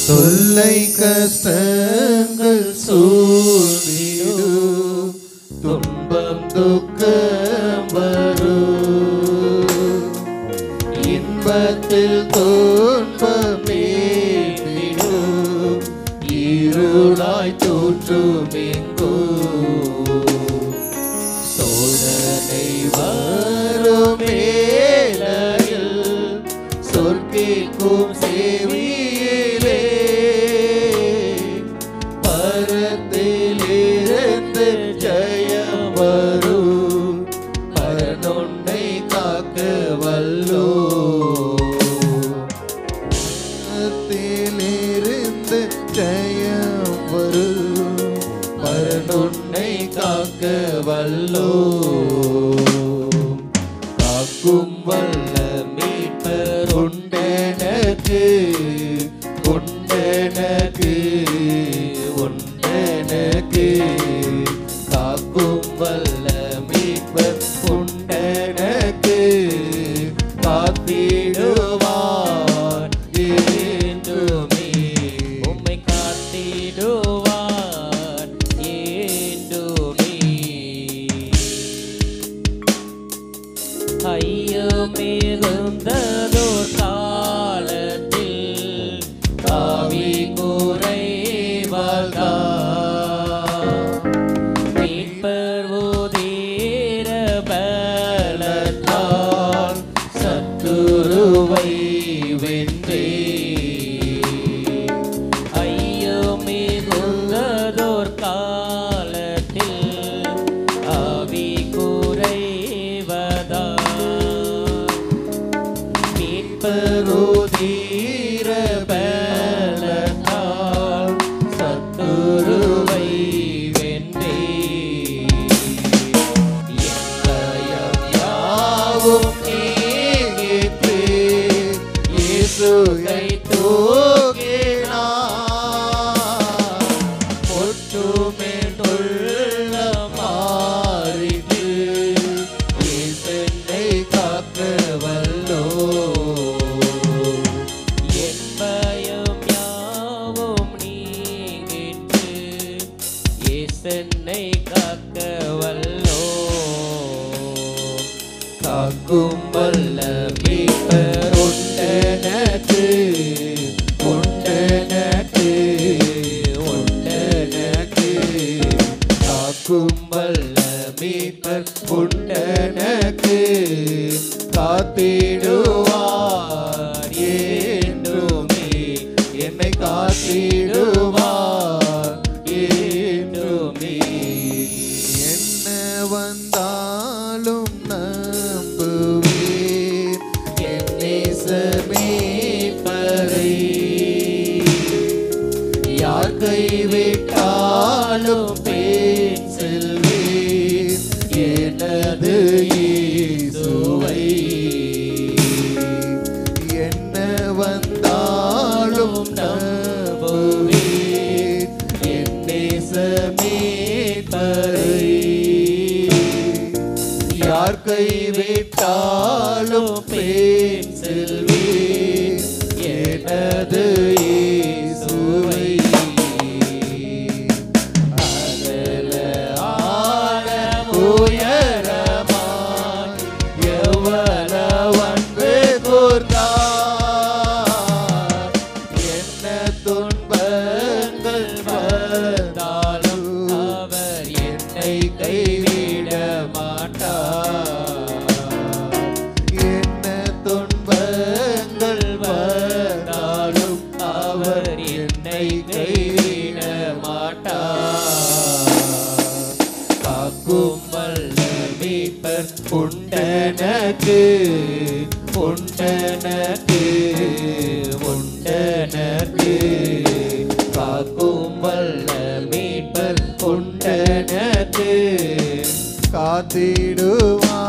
தொல்லை கஷ்டங்கள் சூழ்ந்திடும், துன்பம் துக்கம் வரும், இன்பத்தில் துன்பம் நேரிடும், இருளாய் தோற்றும் எங்கோ சோதனை வரும் வேளையில் சொற்கேட்கும் செவியிலே பரத்திலிருந்து ஜெயம் வரும், பரனொன்னை காக்க வல்லோ. பரத்திலிருந்து ஜெயம் வரும், பரனொன்னை காக்க வல்லோ. காக்கும் வல்ல மீட்பர் உண்டெனக்கு, உண்டெனக்கு, உண்டெனக்கு. காக்கும் வல்ல மீட்பர் உண்டெனக்கு, காத்திடுவார் என்றுமே. உம்மை காத்திடுவார் என்றுமே. ஐயோ மிகுந்ததோர் காலத்தில் ஆவி குறைவதால் மீட்பர் உதிர பலத்தால் சத்துருவை வென்றே. ஐயோ மிகுந்ததோர் காலத்தில் ஆவி மீட்பருதீர பலத்தால் சத்துருவை வென்றே. எந்தயம் யாவும் நீங்கிற்று, இயேசுவை தூக்கினார், ஒட்டுமேட்டுள்ள மாறிற்று, இயேசுவை காக்க வல்லோ. என்னை காக்க வல்லோ. காக்கும் வல்ல மீட்பர் உண்டெனக்கு, உண்டெனக்கு, உண்டெனக்கு. காக்கும் வல்ல மீட்பர் உண்டெனக்கு, காத்திடுவார் என்றுமே. என்னை காத்திடுவார் என்றுமே. என்ன வந்தாலும் நம்புவேன் என் நேசர் மீட்பரை. யார் கைவிட்டாலும் பின் செல்வேன் எனது இயேசுவை. என்ன வந்தாலும் நம்புவேன் என் நேசர் மீட்பரை. யார் கைவிட்டாலும் பின் செல்வேன் எனது இயேசுவை. அகல ஆழம் உயரமாய் எவ்வளவு அன்பு கூர்ந்தார். என்ன துன்பங்கள் வந்தாலும் அவர் என்னை கைவிட மாட்டார். என்ன துன்பங்கள் வந்தாலும் அவர் என்னை கைவிட மாட்டார். காக்கும் வல்ல மீட்பர் உண்டெனக்கு, உண்டெனக்கு, உண்டெனக்கு. காக்கும் வல்ல மீட்பர் உண்டெனக்கு, காத்திடுவார்